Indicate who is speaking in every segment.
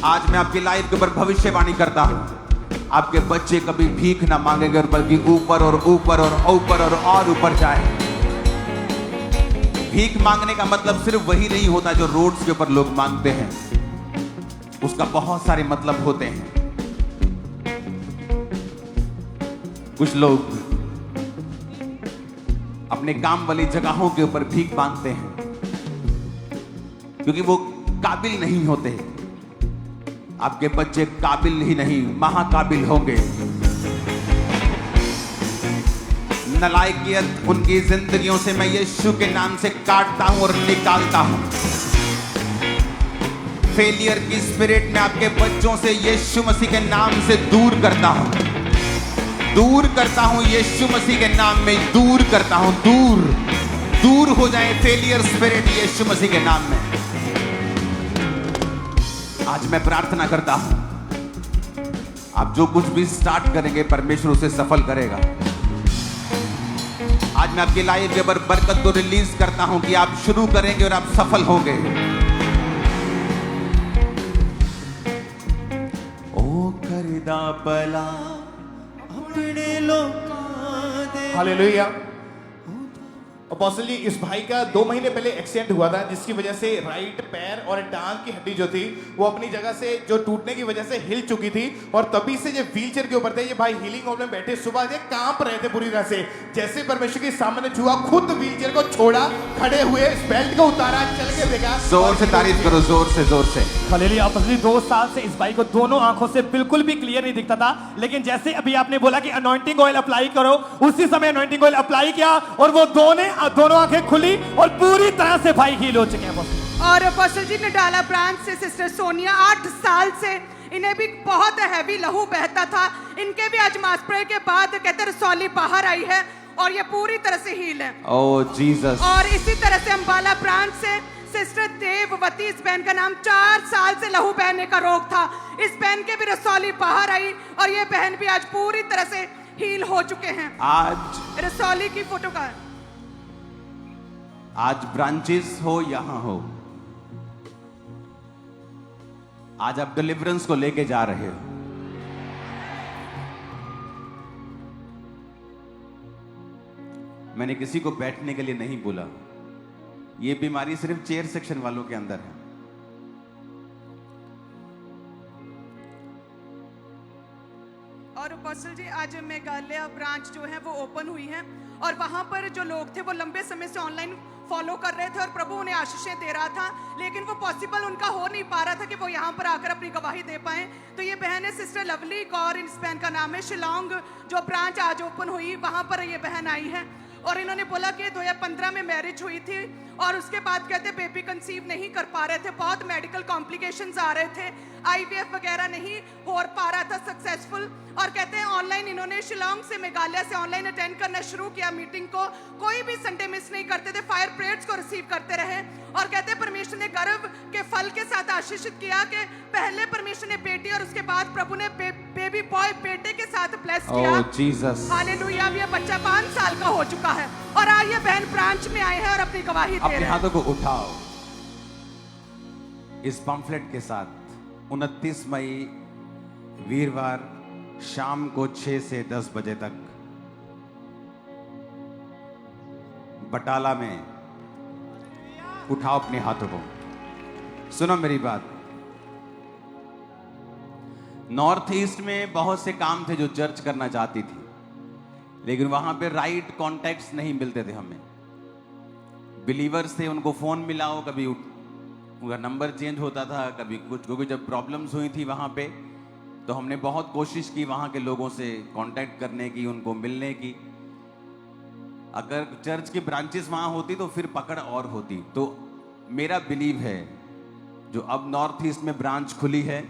Speaker 1: आज मैं आपकी लाइफ के ऊपर भविष्यवाणी करता हूं, आपके बच्चे कभी भीख ना मांगेंगे और बल्कि ऊपर और ऊपर और ऊपर और ऊपर जाए। भीख मांगने का मतलब सिर्फ वही नहीं होता जो रोड्स के ऊपर लोग मांगते हैं, उसका बहुत सारे मतलब होते हैं। कुछ लोग अपने काम वाली जगहों के ऊपर भीख मांगते हैं क्योंकि वो काबिल नहीं होते। आपके बच्चे काबिल ही नहीं, महाकाबिल होंगे। नालायकियत उनकी जिंदगियों से मैं यीशु के नाम से काटता हूं और निकालता हूं। फेलियर की स्पिरिट में आपके बच्चों से यीशु मसीह के नाम से दूर करता हूं, दूर करता हूं। यीशु मसीह के नाम में दूर करता हूं। दूर हो जाए फेलियर स्पिरिट यीशु मसीह के नाम में। आज मैं प्रार्थना करता हूं, आप जो कुछ भी स्टार्ट करेंगे परमेश्वर उसे सफल करेगा। आज मैं आपकी लाइफ के ऊपर बरकत को रिलीज करता हूं कि आप शुरू करेंगे और आप सफल होंगे। ओ करदा भला अपने लोकां दे।
Speaker 2: हालेलुया। अपोस्टल जी, इस भाई का 2 महीने पहले एक्सीडेंट हुआ था जिसकी वजह से राइट पैर और टांग की हड्डी जो थी वो अपनी जगह से जो टूटने की वजह से हिल चुकी थी और तभी से ये व्हीलचेयर के ऊपर थे। ये भाई हीलिंग होम में बैठे सुबह से कांप रहे थे पूरी तरह से। जैसे परमेश्वर के सामने छुआ, खुद व्हीलचेयर को छोड़ा, खड़े हुए, इस बेल्ट को उतारा, चल के देखा।
Speaker 1: जोर से तारीफ करो, जोर से, जोर से।
Speaker 3: हालेलुया। अपोस्टल जी, 2 साल से इस भाई को दोनों आंखों से बिल्कुल भी क्लियर नहीं दिखता था, लेकिन जैसे अभी आपने बोला कि अनॉइंटिंग ऑयल अप्लाई करो, उसी समय अनॉइंटिंग ऑयल अप्लाई किया और वो दोनों आंखें खुली और पूरी तरह से भाई हील हो चुके हैं।
Speaker 4: और अपोस्टल जी ने डाला ब्रांच से सिस्टर सोनिया 8 साल से इन्हें भी बहुत हैवी लहू बहता था। इनके भी आज मास प्रेयर के बाद कहते रसौली बाहर आई है और ये पूरी तरह से हील है।
Speaker 1: ओह जीसस।
Speaker 4: और इसी तरह से अंबाला ब्रांच से सिस्टर देववती, इस बहन का नाम 4 साल से लहू बहने का रोग था। इस बहन के भी रसौली बाहर आई और ये बहन भी आज पूरी तरह से हील हो चुके हैं।
Speaker 1: आज
Speaker 4: रसौली की फोटो का
Speaker 1: आज ब्रांचेस हो यहां हो, आज आप डिलीवरेंस को लेके जा रहे हो। मैंने किसी को बैठने के लिए नहीं बोला, ये बीमारी सिर्फ चेयर सेक्शन वालों के अंदर है।
Speaker 4: और अपोस्टल जी, आज मेघालय ब्रांच जो है वो ओपन हुई है और वहां पर जो लोग थे वो लंबे समय से ऑनलाइन फॉलो कर रहे थे और प्रभु उन्हें आशीषें दे रहा था, लेकिन वो पॉसिबल उनका हो नहीं पा रहा था कि वो यहाँ पर आकर अपनी गवाही दे पाए। तो ये बहन है सिस्टर लवली कौर, इस बहन का नाम है। शिलोंग जो ब्रांच आज ओपन हुई वहां पर ये बहन आई है और इन्होंने बोला कि 2015 में मैरिज हुई थी और उसके बाद कहते बेबी कंसीव नहीं कर पा रहे थे, बहुत मेडिकल कॉम्प्लिकेशंस आ रहे थे, आईवीएफ वगैरह नहीं हो पा रहा था सक्सेसफुल। और कहते हैं ऑनलाइन इन्होंने शिलोंग से मेघालय से ऑनलाइन अटेंड करना शुरू किया मीटिंग को। कोई भी संडे मिस नहीं करते थे, फायर प्रेयर्स को रिसीव करते रहे और कहते हैं परमेश्वर ने गर्भ के फल के साथ आशीषित किया कि पहले परमेश्वर ने बेटी और उसके बाद प्रभु ने बेबी बॉय बेटे के साथ ब्लेस किया।
Speaker 1: जीसस।
Speaker 4: हालेलुया। अब ये बच्चा 5 साल का हो चुका है और आज ये बहन ब्रांच में आए हैं और अपनी गवाही दे
Speaker 1: अपने
Speaker 4: रहे हैं।
Speaker 1: हाथों को उठाओ इस पंफलेट के साथ। 29 मई वीरवार शाम को 6 से 10 बजे तक बटाला में उठाओ अपने हाथों को। सुनो मेरी बात, नॉर्थ ईस्ट में बहुत से काम थे जो चर्च करना चाहती थी, लेकिन वहां पे राइट कॉन्टैक्ट्स नहीं मिलते थे। हमें बिलीवर्स थे, उनको फोन मिलाओ, कभी उनका नंबर चेंज होता था, कभी कुछ, क्योंकि जब प्रॉब्लम्स हुई थी वहां पे तो हमने बहुत कोशिश की वहां के लोगों से कांटेक्ट करने की, उनको मिलने की। अगर चर्च की ब्रांचेस वहां होती तो फिर पकड़ और होती। तो मेरा बिलीव है जो अब नॉर्थ ईस्ट में ब्रांच खुली है,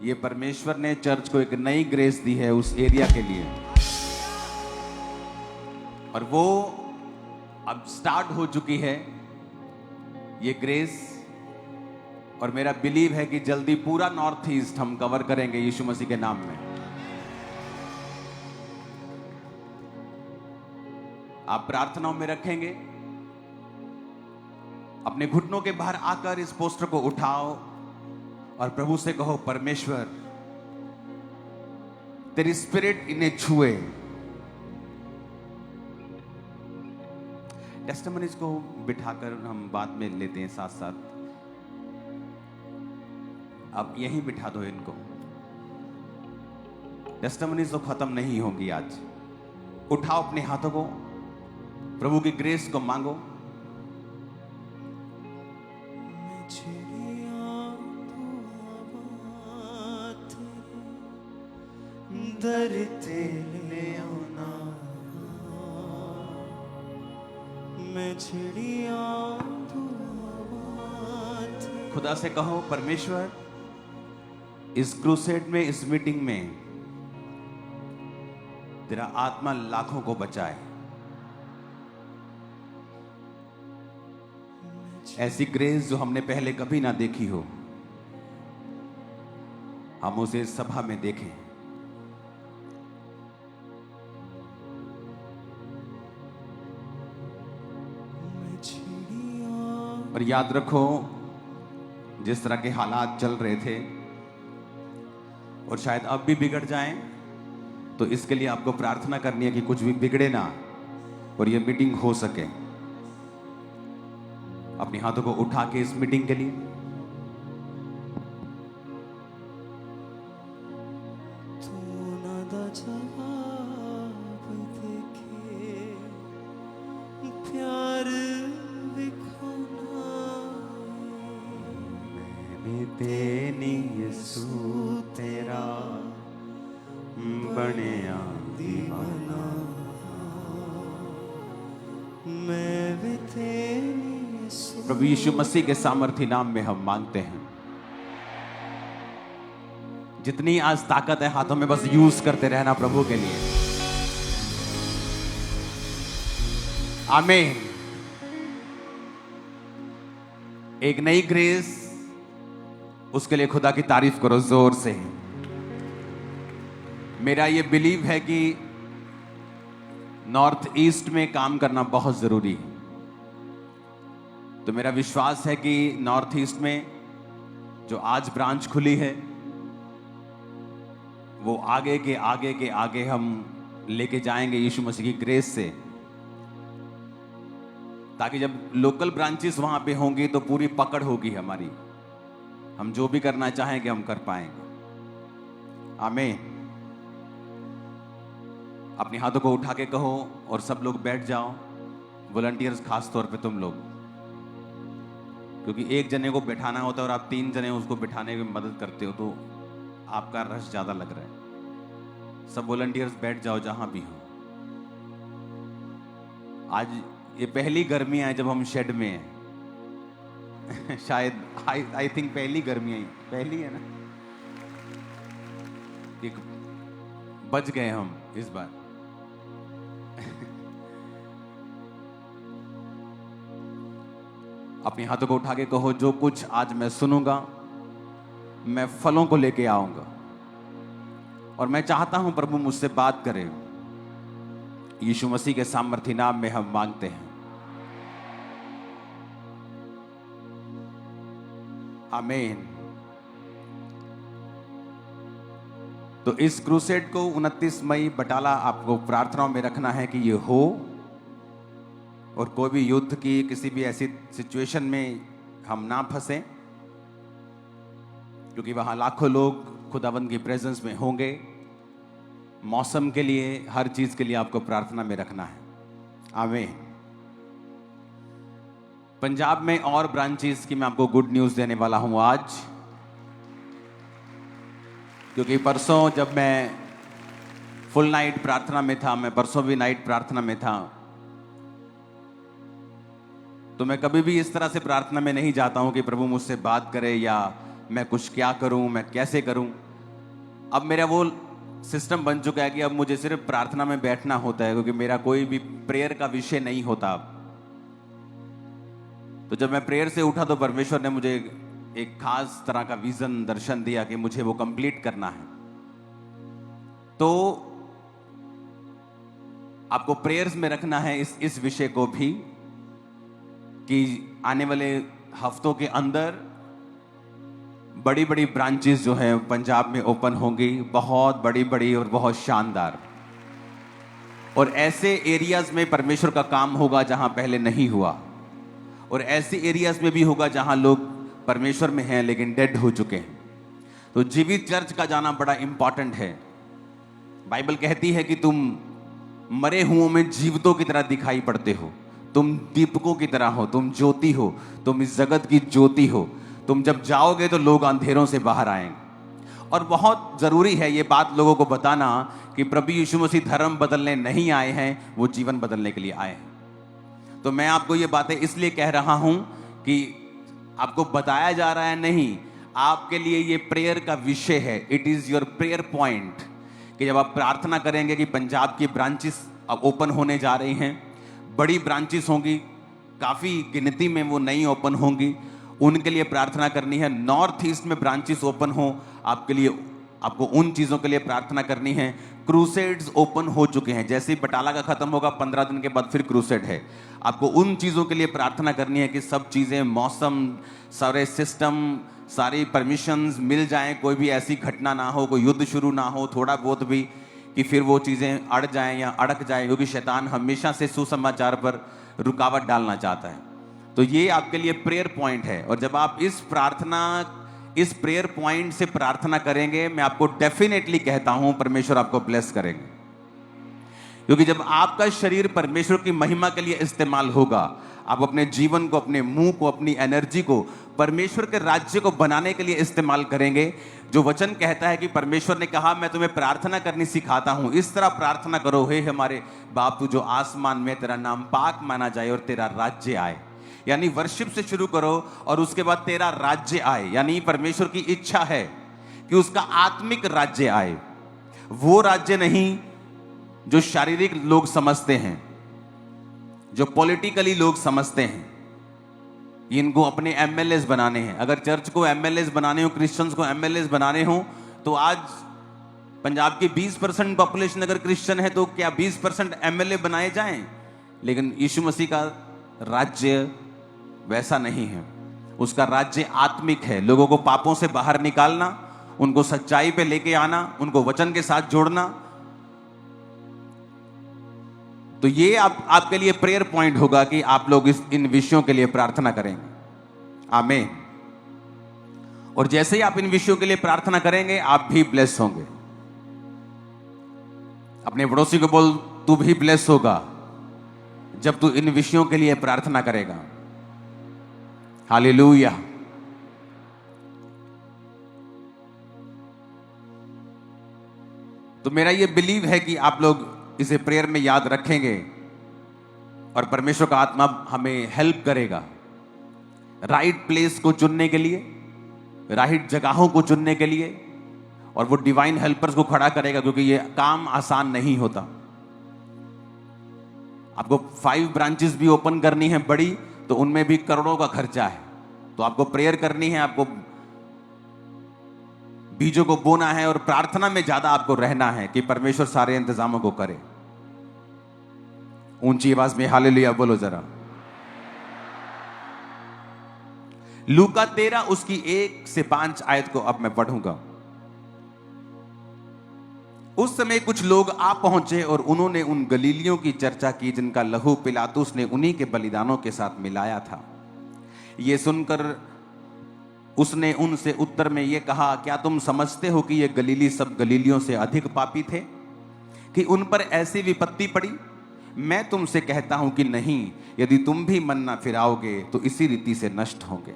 Speaker 1: ये परमेश्वर ने चर्च को एक नई ग्रेस दी है उस एरिया के लिए, और वो अब स्टार्ट हो चुकी है ये ग्रेस। और मेरा बिलीव है कि जल्दी पूरा नॉर्थ ईस्ट हम कवर करेंगे यीशु मसीह के नाम में। आप प्रार्थनाओं में रखेंगे, अपने घुटनों के बाहर आकर इस पोस्टर को उठाओ और प्रभु से कहो, परमेश्वर तेरी स्पिरिट इन्हें छुए। टेस्टिमनीज को बिठाकर हम बाद में लेते हैं साथ साथ। अब यहीं बिठा दो इनको। टेस्टिमनीज तो खत्म नहीं होंगी आज। उठाओ अपने हाथों को, प्रभु की ग्रेस को मांगो। खुदा से कहो, परमेश्वर इस क्रूसेड में, इस मीटिंग में तेरा आत्मा लाखों को बचाए। ऐसी ग्रेस जो हमने पहले कभी ना देखी हो, हम उसे इस सभा में देखें। और याद रखो, जिस तरह के हालात चल रहे थे और शायद अब भी बिगड़ जाएं, तो इसके लिए आपको प्रार्थना करनी है कि कुछ भी बिगड़े ना और ये मीटिंग हो सके। अपने हाथों को उठा के इस मीटिंग के लिए तेरा बनिया दीवाना, प्रभु यीशु मसीह के सामर्थी नाम में हम मांगते हैं। जितनी आज ताकत है हाथों में, बस यूज करते रहना प्रभु के लिए। आमीन। एक नई ग्रेस, उसके लिए खुदा की तारीफ करो जोर से। मेरा ये बिलीव है कि नॉर्थ ईस्ट में काम करना बहुत जरूरी है। तो मेरा विश्वास है कि नॉर्थ ईस्ट में जो आज ब्रांच खुली है, वो आगे के आगे हम लेके जाएंगे यीशु मसीह की ग्रेस से, ताकि जब लोकल ब्रांचेस वहां पे होंगी तो पूरी पकड़ होगी हमारी। हम जो भी करना चाहेंगे हम कर पाएंगे। आमीन। अपने हाथों को उठा के कहो और सब लोग बैठ जाओ। वॉलंटियर्स खास तौर पे तुम लोग, क्योंकि एक जने को बैठाना होता है और आप 3 जने उसको बैठाने में मदद करते हो, तो आपका रश ज्यादा लग रहा है। सब वॉलंटियर्स बैठ जाओ जहां भी हो। आज ये पहली गर्मी है जब हम शेड में हैं। शायद आई थिंक पहली गर्मी है, पहली है ना, एक बच गए हम इस बार। अपने हाथों को उठा के कहो, जो कुछ आज मैं सुनूंगा मैं फलों को लेके आऊंगा, और मैं चाहता हूं प्रभु मुझसे बात करे। यीशु मसीह के सामर्थी नाम में हम मांगते हैं। आमीन। तो इस क्रूसेड को 29 मई बटाला आपको प्रार्थनाओं में रखना है कि ये हो, और कोई भी युद्ध की किसी भी ऐसी सिचुएशन में हम ना फंसे, क्योंकि वहां लाखों लोग खुदावंद की प्रेजेंस में होंगे। मौसम के लिए, हर चीज के लिए आपको प्रार्थना में रखना है। आमीन। पंजाब में और ब्रांचेस की मैं आपको गुड न्यूज देने वाला हूं आज, क्योंकि परसों जब मैं फुल नाइट प्रार्थना में था, मैं परसों भी नाइट प्रार्थना में था, तो मैं कभी भी इस तरह से प्रार्थना में नहीं जाता हूं कि प्रभु मुझसे बात करे या मैं कुछ क्या करूं, मैं कैसे करूं। अब मेरा वो सिस्टम बन चुका है कि अब मुझे सिर्फ प्रार्थना में बैठना होता है, क्योंकि मेरा कोई भी प्रेयर का विषय नहीं होता। तो जब मैं प्रेयर से उठा तो परमेश्वर ने मुझे एक खास तरह का विजन, दर्शन दिया कि मुझे वो कंप्लीट करना है। तो आपको प्रेयर्स में रखना है इस विषय को भी, कि आने वाले हफ्तों के अंदर बड़ी बड़ी ब्रांचेस जो हैं पंजाब में ओपन होंगी, बहुत बड़ी बड़ी और बहुत शानदार। और ऐसे एरियाज में परमेश्वर का काम होगा जहां पहले नहीं हुआ, और ऐसे एरियाज में भी होगा जहां लोग परमेश्वर में हैं लेकिन डेड हो चुके हैं। तो जीवित चर्च का जाना बड़ा इंपॉर्टेंट है। बाइबल कहती है कि तुम मरे हुओं में जीवितों की तरह दिखाई पड़ते हो, तुम दीपकों की तरह हो, तुम ज्योति हो, तुम इस जगत की ज्योति हो। तुम जब जाओगे तो लोग अंधेरों से बाहर आएंगे। और बहुत जरूरी है ये बात लोगों को बताना कि प्रभु यीशु मसीह धर्म बदलने नहीं आए हैं, वो जीवन बदलने के लिए आए हैं। तो मैं आपको ये बातें इसलिए कह रहा हूं कि आपको बताया जा रहा है नहीं, आपके लिए ये प्रेयर का विषय है। It is your prayer point कि जब आप प्रार्थना करेंगे कि पंजाब की ब्रांचेस अब ओपन होने जा रही हैं, बड़ी ब्रांचेस होंगी, काफ़ी गिनती में वो नई ओपन होंगी, उनके लिए प्रार्थना करनी है। नॉर्थ ईस्ट में ब्रांचेस ओपन हो आपके लिए, आपको उन चीज़ों के लिए प्रार्थना करनी है। क्रूसेड्स ओपन हो चुके हैं, जैसे ही बटाला का खत्म होगा 15 दिन के बाद फिर क्रूसेड है। आपको उन चीज़ों के लिए प्रार्थना करनी है कि सब चीज़ें, मौसम, सारे सिस्टम, सारी परमिशंस मिल जाएं, कोई भी ऐसी घटना ना हो, कोई युद्ध शुरू ना हो थोड़ा बहुत भी, कि फिर वो चीज़ें अड़ जाएं या अड़क जाएं, क्योंकि शैतान हमेशा से सुसमाचार पर रुकावट डालना चाहता है। तो ये आपके लिए प्रेयर पॉइंट है। और जब आप इस प्रेयर पॉइंट से प्रार्थना करेंगे, मैं आपको डेफिनेटली कहता हूं परमेश्वर आपको ब्लेस करेंगे। क्योंकि जब आपका शरीर परमेश्वर की महिमा के लिए इस्तेमाल होगा, आप अपने जीवन को, अपने मुंह को, अपनी एनर्जी को परमेश्वर के राज्य को बनाने के लिए इस्तेमाल करेंगे। जो वचन कहता है कि परमेश्वर ने कहा मैं तुम्हें प्रार्थना करनी सिखाता हूं, इस तरह प्रार्थना करो, हे हमारे बाप तू जो आसमान में, तेरा नाम पाक माना जाए और तेरा राज्य आए। यानी वर्शिप से शुरू करो और उसके बाद तेरा राज्य आए, यानी परमेश्वर की इच्छा है कि उसका आत्मिक राज्य आए। वो राज्य नहीं जो शारीरिक लोग समझते हैं, जो पॉलिटिकली लोग समझते हैं, इनको अपने एमएलएस बनाने हैं। अगर चर्च को एमएलएस बनाने हो, क्रिश्चियंस को एमएलएस बनाने हो, तो आज पंजाब की 20% पॉपुलेशन अगर क्रिश्चियन है तो क्या 20% एमएलए बनाए जाएं? लेकिन यीशु मसीह का राज्य वैसा नहीं है। उसका राज्य आत्मिक है, लोगों को पापों से बाहर निकालना, उनको सच्चाई पे लेके आना, उनको वचन के साथ जोड़ना। तो ये आपके लिए प्रेयर पॉइंट होगा कि आप लोग इन विषयों के लिए प्रार्थना करेंगे। आमीन। और जैसे ही आप इन विषयों के लिए प्रार्थना करेंगे, आप भी ब्लेस होंगे। अपने पड़ोसी को बोल, तू भी ब्लेस होगा जब तू इन विषयों के लिए प्रार्थना करेगा। हालेलुया। तो मेरा ये बिलीव है कि आप लोग इसे प्रेयर में याद रखेंगे और परमेश्वर का आत्मा हमें हेल्प करेगा राइट प्लेस को चुनने के लिए, राइट जगहों को चुनने के लिए, और वो डिवाइन हेल्पर्स को खड़ा करेगा, क्योंकि ये काम आसान नहीं होता। आपको 5 ब्रांचेस भी ओपन करनी है बड़ी, तो उनमें भी करोड़ों का खर्चा है। तो आपको प्रेयर करनी है, आपको बीजों को बोना है और प्रार्थना में ज्यादा आपको रहना है कि परमेश्वर सारे इंतजामों को करे। ऊंची आवाज में हालेलुया बोलो जरा। लूका 13 उसकी 1 से 5 आयत को अब मैं पढ़ूंगा। उस समय कुछ लोग आ पहुंचे और उन्होंने उन गलीलियों की चर्चा की जिनका लहू पिलातुस ने उन्हीं के बलिदानों के साथ मिलाया था। ये सुनकर उसने उनसे उत्तर में ये कहा, क्या तुम समझते हो कि ये गलीली सब गलीलियों से अधिक पापी थे कि उन पर ऐसी विपत्ति पड़ी? मैं तुमसे कहता हूं कि नहीं, यदि तुम भी मन न फिराओगे तो इसी रीति से नष्ट होंगे।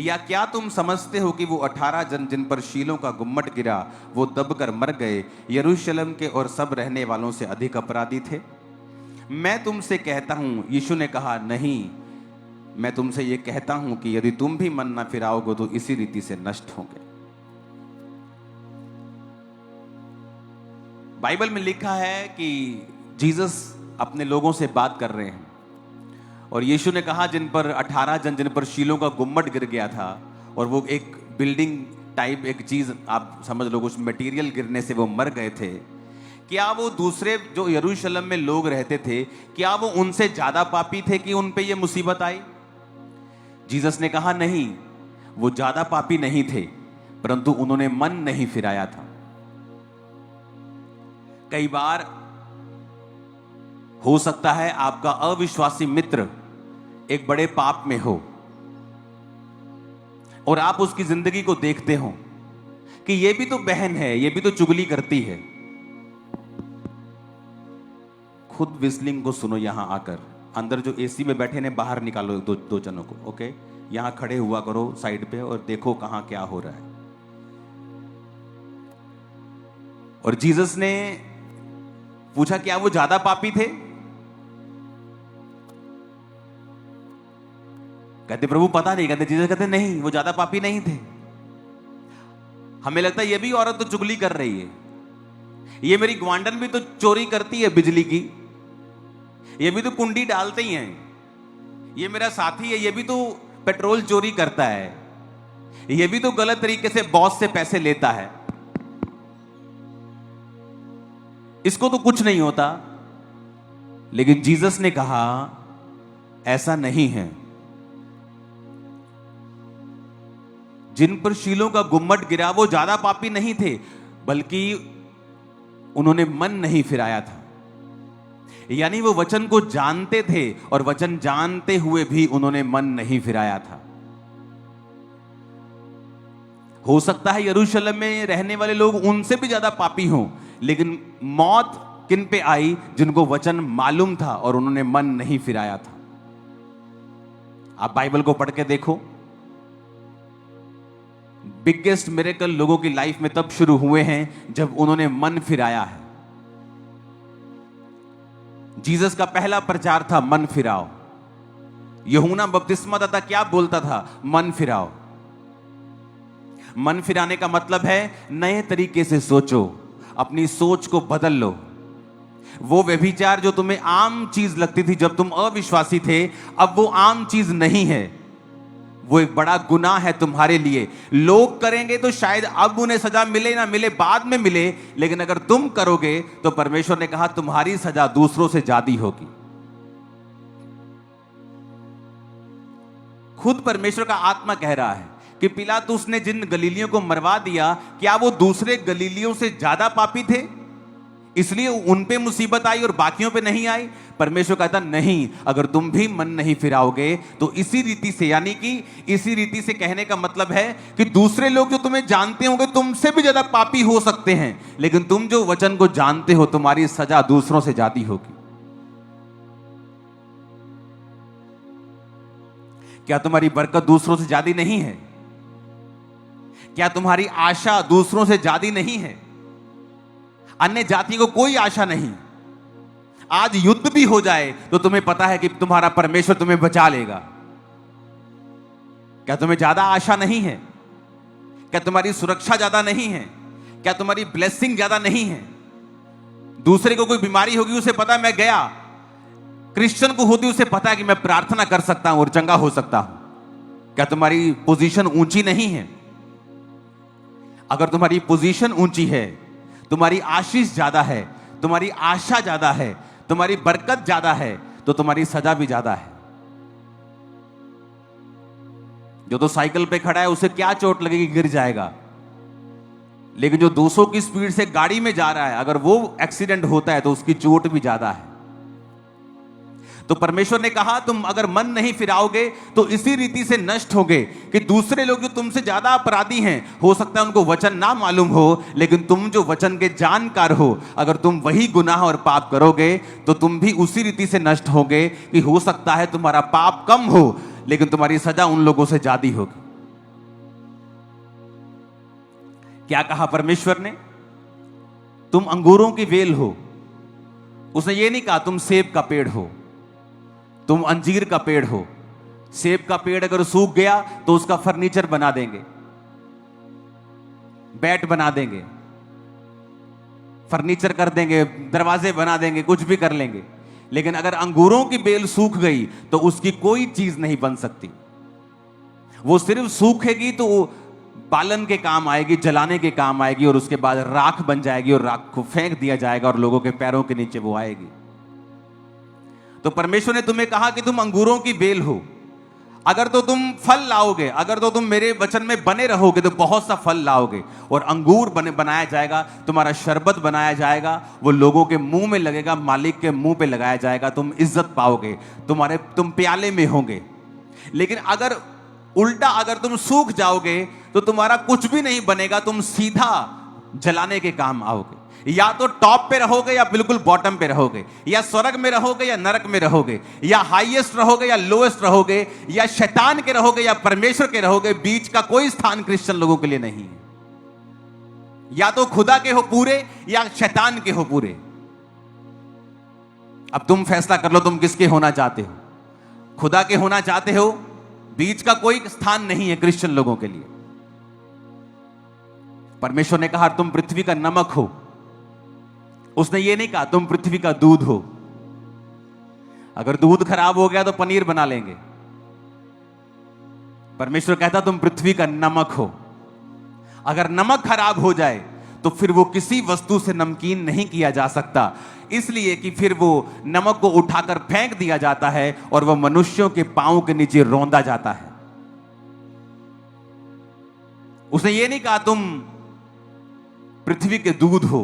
Speaker 1: या क्या तुम समझते हो कि वो 18 जन जिन पर शीलों का गुम्मट गिरा वो दबकर मर गए, यरूशलेम के और सब रहने वालों से अधिक अपराधी थे? मैं तुमसे कहता हूं, यीशु ने कहा, नहीं, मैं तुमसे ये कहता हूं कि यदि तुम भी मन न फिराओगे तो इसी रीति से नष्ट होंगे। बाइबल में लिखा है कि जीसस अपने लोगों से बात कर रहे हैं और यीशु ने कहा जिन पर 18 जन जिन पर शीलों का गुम्मट गिर गया था, और वो एक बिल्डिंग टाइप एक चीज आप समझ लो, कुछ मटेरियल गिरने से वो मर गए थे। क्या वो दूसरे जो यरूशलेम में लोग रहते थे, क्या वो उनसे ज्यादा पापी थे कि उन पे ये मुसीबत आई? जीसस ने कहा नहीं, वो ज्यादा पापी नहीं थे, परंतु उन्होंने मन नहीं फिराया था। कई बार हो सकता है आपका अविश्वासी मित्र एक बड़े पाप में हो और आप उसकी जिंदगी को देखते हो कि ये भी तो बहन है, ये भी तो चुगली करती है। खुद विस्लिंग को सुनो। यहां आकर अंदर जो एसी में बैठे ने बाहर निकालो दो जनों को। ओके, यहां खड़े हुआ करो साइड पे और देखो कहां क्या हो रहा है। और जीसस ने पूछा क्या वो ज्यादा पापी थे? कहते प्रभु पता नहीं। कहते जीसस कहते नहीं, वो ज्यादा पापी नहीं थे। हमें लगता है ये भी औरत तो चुगली कर रही है, ये मेरी ग्वांडन भी तो चोरी करती है बिजली की, ये भी तो कुंडी डालते ही हैं, ये मेरा साथी है, ये भी तो पेट्रोल चोरी करता है, ये भी तो गलत तरीके से बॉस से पैसे लेता है, इसको तो कुछ नहीं होता। लेकिन जीसस ने कहा ऐसा नहीं है। जिन पर शीलों का गुम्मट गिरा वो ज्यादा पापी नहीं थे, बल्कि उन्होंने मन नहीं फिराया था। यानी वो वचन को जानते थे और वचन जानते हुए भी उन्होंने मन नहीं फिराया था। हो सकता है यरूशलेम में रहने वाले लोग उनसे भी ज्यादा पापी हों, लेकिन मौत किन पे आई? जिनको वचन मालूम था और उन्होंने मन नहीं फिराया था। आप बाइबल को पढ़ के देखो, बिगेस्ट मिरेकल लोगों की लाइफ में तब शुरू हुए हैं जब उन्होंने मन फिराया है। जीसस का पहला प्रचार था मन फिराओ। यूहन्ना बपतिस्मा दाता क्या बोलता था? मन फिराओ। मन फिराने का मतलब है नए तरीके से सोचो, अपनी सोच को बदल लो। वो व्यभिचार जो तुम्हें आम चीज लगती थी जब तुम अविश्वासी थे, अब वो आम चीज नहीं है, वो एक बड़ा गुनाह है तुम्हारे लिए। लोग करेंगे तो शायद अब उन्हें सजा मिले ना मिले, बाद में मिले, लेकिन अगर तुम करोगे तो परमेश्वर ने कहा तुम्हारी सजा दूसरों से ज्यादा होगी। खुद परमेश्वर का आत्मा कह रहा है कि पिलातुस ने जिन गलीलियों को मरवा दिया, क्या वो दूसरे गलीलियों से ज्यादा पापी थे इसलिए उन पे मुसीबत आई और बाकियों पे नहीं आई? परमेश्वर कहता नहीं, अगर तुम भी मन नहीं फिराओगे तो इसी रीति से, यानी कि इसी रीति से कहने का मतलब है कि दूसरे लोग जो तुम्हें जानते होंगे तुमसे भी ज्यादा पापी हो सकते हैं, लेकिन तुम जो वचन को जानते हो तुम्हारी सजा दूसरों से ज्यादा होगी। क्या तुम्हारी बरकत दूसरों से ज्यादा नहीं है? क्या तुम्हारी आशा दूसरों से ज्यादा नहीं है? अन्य जाति को कोई आशा नहीं। आज युद्ध भी हो जाए तो तुम्हें पता है कि तुम्हारा परमेश्वर तुम्हें बचा लेगा। क्या तुम्हें ज्यादा आशा नहीं है? क्या तुम्हारी सुरक्षा ज्यादा नहीं है? क्या तुम्हारी ब्लेसिंग ज्यादा नहीं है? दूसरे को कोई बीमारी होगी उसे पता मैं गया, क्रिश्चियन को होती उसे पता है कि मैं प्रार्थना कर सकता हूं और चंगा हो सकता हूं। क्या तुम्हारी पोजीशन ऊंची नहीं है? अगर तुम्हारी पोजीशन ऊंची है, तुम्हारी आशीष ज्यादा है, तुम्हारी आशा ज्यादा है, तुम्हारी बरकत ज्यादा है, तो तुम्हारी सजा भी ज्यादा है। जो तो साइकिल पे खड़ा है उसे क्या चोट लगेगी? गिर जाएगा। लेकिन जो 200 की स्पीड से गाड़ी में जा रहा है, अगर वो एक्सीडेंट होता है तो उसकी चोट भी ज्यादा है। तो परमेश्वर ने कहा तुम अगर मन नहीं फिराओगे तो इसी रीति से नष्ट होगे कि दूसरे लोग जो तुमसे ज्यादा अपराधी हैं, हो सकता है उनको वचन ना मालूम हो, लेकिन तुम जो वचन के जानकार हो, अगर तुम वही गुनाह और पाप करोगे तो तुम भी उसी रीति से नष्ट होगे कि हो सकता है तुम्हारा पाप कम हो लेकिन तुम्हारी सजा उन लोगों से ज्यादा होगी। क्या कहा परमेश्वर ने? तुम अंगूरों की वेल हो। उसने ये नहीं कहा तुम सेब का पेड़ हो, तुम अंजीर का पेड़ हो। सेब का पेड़ अगर सूख गया तो उसका फर्नीचर बना देंगे, बैट बना देंगे, फर्नीचर कर देंगे, दरवाजे बना देंगे, कुछ भी कर लेंगे। लेकिन अगर अंगूरों की बेल सूख गई तो उसकी कोई चीज नहीं बन सकती। वो सिर्फ सूखेगी तो बालन के काम आएगी, जलाने के काम आएगी, और उसके बाद राख बन जाएगी और राख को फेंक दिया जाएगा और लोगों के पैरों के नीचे वो आएगी। तो परमेश्वर ने तुम्हें कहा कि तुम अंगूरों की बेल हो। अगर तो तुम फल लाओगे, अगर तो तुम मेरे वचन में बने रहोगे तो बहुत सा फल लाओगे, और अंगूर बनाया जाएगा, तुम्हारा शरबत बनाया जाएगा, वो लोगों के मुंह में लगेगा, मालिक के मुंह पे लगाया जाएगा, तुम इज्जत पाओगे, तुम प्याले में होंगे। लेकिन अगर उल्टा, अगर तुम सूख जाओगे तो तुम्हारा कुछ भी नहीं बनेगा, तुम सीधा जलाने के काम आओगे। या तो टॉप पे रहोगे या बिल्कुल बॉटम पे रहोगे, या स्वर्ग में रहोगे या नरक में रहोगे, या हाईएस्ट रहोगे या लोएस्ट रहोगे, या शैतान के रहोगे या परमेश्वर के रहोगे। बीच का कोई स्थान क्रिश्चियन लोगों के लिए नहीं है। या तो खुदा के हो पूरे या शैतान के हो पूरे। अब तुम फैसला कर लो तुम किसके होना चाहते हो। खुदा के होना चाहते हो, बीच का कोई स्थान नहीं है क्रिश्चियन लोगों के लिए। परमेश्वर ने कहा तुम पृथ्वी का नमक हो, उसने ये नहीं कहा तुम पृथ्वी का दूध हो। अगर दूध खराब हो गया तो पनीर बना लेंगे। परमेश्वर कहता तुम पृथ्वी का नमक हो। अगर नमक खराब हो जाए तो फिर वो किसी वस्तु से नमकीन नहीं किया जा सकता, इसलिए कि फिर वो नमक को उठाकर फेंक दिया जाता है और वह मनुष्यों के पांव के नीचे रौंदा जाता है। उसने ये नहीं कहा तुम पृथ्वी के दूध हो।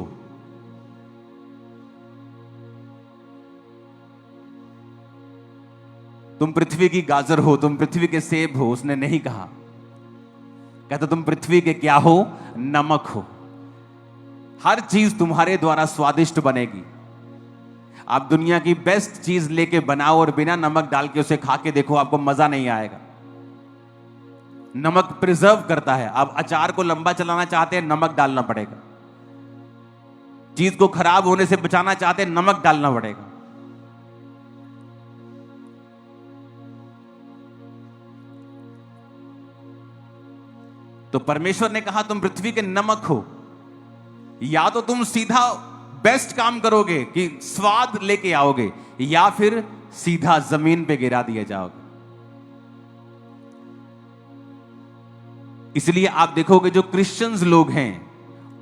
Speaker 1: तुम पृथ्वी की गाजर हो, तुम पृथ्वी के सेब हो, उसने नहीं कहा। कहता तुम पृथ्वी के क्या हो? नमक हो। हर चीज तुम्हारे द्वारा स्वादिष्ट बनेगी। आप दुनिया की बेस्ट चीज लेके बनाओ और बिना नमक डाल के उसे खा के देखो, आपको मजा नहीं आएगा। नमक प्रिजर्व करता है। आप अचार को लंबा चलाना चाहते हैं, नमक डालना पड़ेगा। चीज को खराब होने से बचाना चाहते हैं, नमक डालना पड़ेगा। तो परमेश्वर ने कहा तुम पृथ्वी के नमक हो। या तो तुम सीधा बेस्ट काम करोगे कि स्वाद लेके आओगे, या फिर सीधा जमीन पे गिरा दिए जाओगे। इसलिए आप देखोगे जो क्रिश्चियंस लोग हैं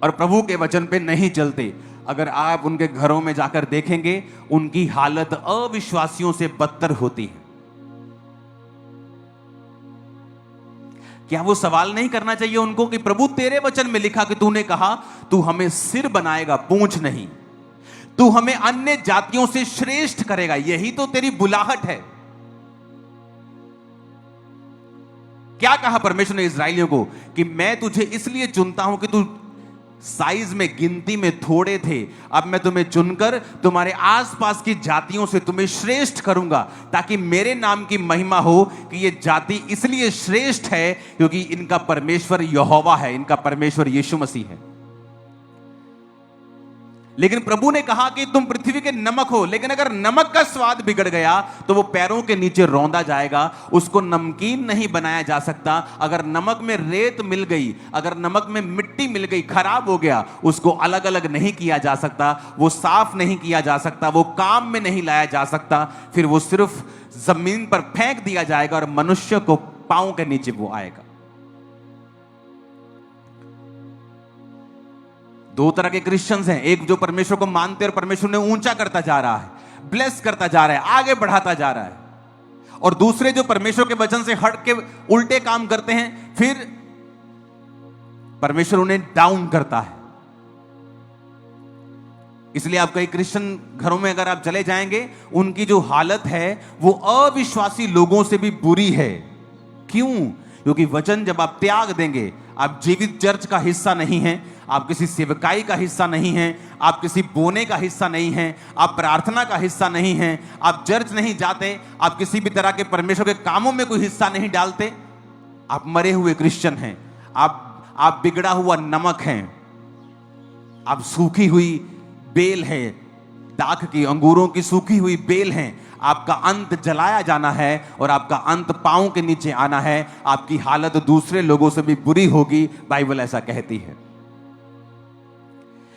Speaker 1: और प्रभु के वचन पे नहीं चलते, अगर आप उनके घरों में जाकर देखेंगे उनकी हालत अविश्वासियों से बदतर होती है। क्या वो सवाल नहीं करना चाहिए उनको कि प्रभु तेरे वचन में लिखा कि तूने कहा तू हमें सिर बनाएगा, पूंछ नहीं। तू हमें अन्य जातियों से श्रेष्ठ करेगा, यही तो तेरी बुलाहट है। क्या कहा परमेश्वर ने इस्राएलियों को कि मैं तुझे इसलिए चुनता हूं कि तू साइज में, गिनती में थोड़े थे, अब मैं तुम्हें चुनकर तुम्हारे आसपास की जातियों से तुम्हें श्रेष्ठ करूंगा, ताकि मेरे नाम की महिमा हो कि ये जाति इसलिए श्रेष्ठ है क्योंकि इनका परमेश्वर यहोवा है, इनका परमेश्वर यीशु मसीह है। लेकिन प्रभु ने कहा कि तुम पृथ्वी के नमक हो, लेकिन अगर नमक का स्वाद बिगड़ गया तो वो पैरों के नीचे रौंदा जाएगा, उसको नमकीन नहीं बनाया जा सकता। अगर नमक में रेत मिल गई, अगर नमक में मिट्टी मिल गई, खराब हो गया, उसको अलग अलग नहीं किया जा सकता, वो साफ नहीं किया जा सकता, वो काम में नहीं लाया जा सकता, फिर वो सिर्फ जमीन पर फेंक दिया जाएगा और मनुष्य को पांव के नीचे वो आएगा। दो तरह के क्रिश्चियंस हैं, एक जो परमेश्वर को मानते और परमेश्वर ने ऊंचा करता जा रहा है, ब्लेस करता जा रहा है, आगे बढ़ाता जा रहा है, और दूसरे जो परमेश्वर के वचन से हट के उल्टे काम करते हैं, फिर परमेश्वर उन्हें डाउन करता है। इसलिए आप कई क्रिश्चियन घरों में अगर आप चले जाएंगे, उनकी जो हालत है वो अविश्वासी लोगों से भी बुरी है। क्यों? क्योंकि वचन जब आप त्याग देंगे, आप जीवित चर्च का हिस्सा नहीं हैं, आप किसी सेवकाई का हिस्सा नहीं हैं, आप किसी बोने का हिस्सा नहीं हैं, आप प्रार्थना का हिस्सा नहीं हैं, आप चर्च नहीं जाते, आप किसी भी तरह के परमेश्वर के कामों में कोई हिस्सा नहीं डालते, आप मरे हुए क्रिश्चियन हैं, आप बिगड़ा हुआ नमक हैं, आप सूखी हुई बेल है, दाख की, अंगूरों की सूखी हुई बेल हैं। आपका अंत जलाया जाना है और आपका अंत पांव के नीचे आना है। आपकी हालत दूसरे लोगों से भी बुरी होगी, बाइबल ऐसा कहती है।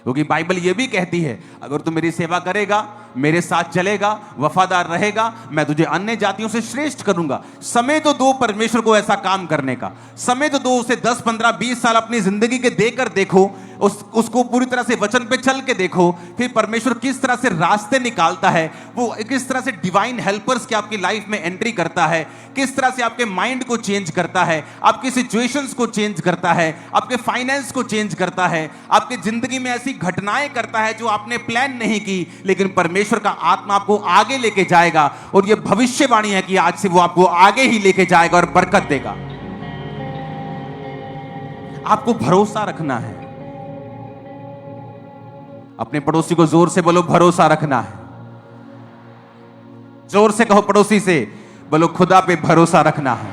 Speaker 1: क्योंकि बाइबल यह भी कहती है अगर तू मेरी सेवा करेगा, मेरे साथ चलेगा, वफादार रहेगा, मैं तुझे अन्य जातियों से श्रेष्ठ करूंगा। समय तो दो परमेश्वर को ऐसा काम करने का, समय तो दो, उसे 10, 15, 20 साल अपनी जिंदगी के देकर देखो, उसको पूरी तरह से वचन पे चल के देखो, फिर परमेश्वर किस तरह से रास्ते निकालता है, वो किस तरह से डिवाइन हेल्पर्स की आपकी लाइफ में एंट्री करता है, किस तरह से आपके माइंड को चेंज करता है, आपकी सिचुएशंस को चेंज करता है, आपके फाइनेंस को चेंज करता है, आपकी जिंदगी में ऐसी घटनाएं करता है जो आपने प्लान नहीं की, लेकिन परमेश्वर का आत्मा आपको आगे लेके जाएगा। और यह भविष्यवाणी है कि आज से वो आपको आगे ही लेके जाएगा और बरकत देगा। आपको भरोसा रखना है। अपने पड़ोसी को जोर से बोलो, भरोसा रखना है। जोर से कहो पड़ोसी से, बोलो खुदा पे भरोसा रखना है।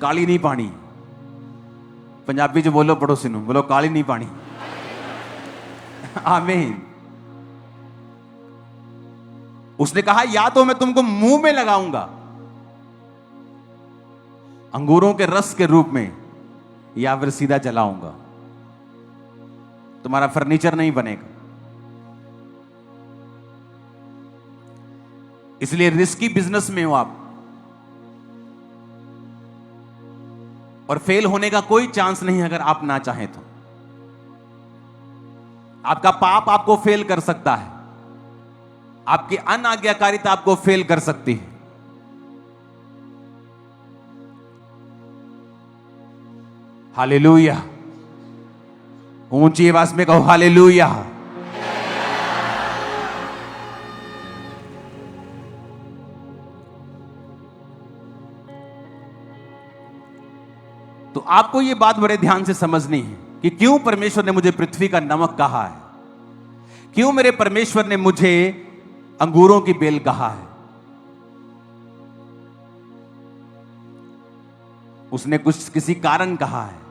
Speaker 1: काली नहीं पानी। पंजाबी जो बोलो पड़ोसी नु, बोलो काली नहीं पानी। आमीन। उसने कहा या तो मैं तुमको मुंह में लगाऊंगा अंगूरों के रस के रूप में, या फिर सीधा जलाऊंगा। तुम्हारा फर्नीचर नहीं बनेगा। इसलिए रिस्की बिजनेस में हो आप, और फेल होने का कोई चांस नहीं अगर आप ना चाहें तो। आपका पाप आपको फेल कर सकता है, आपकी अनाज्ञाकारिता आपको फेल कर सकती है। हालेलुया। ऊंची आवाज में कहो हालेलुया। तो आपको यह बात बड़े ध्यान से समझनी है कि क्यों परमेश्वर ने मुझे पृथ्वी का नमक कहा है, क्यों मेरे परमेश्वर ने मुझे अंगूरों की बेल कहा है। उसने कुछ किसी कारण कहा है।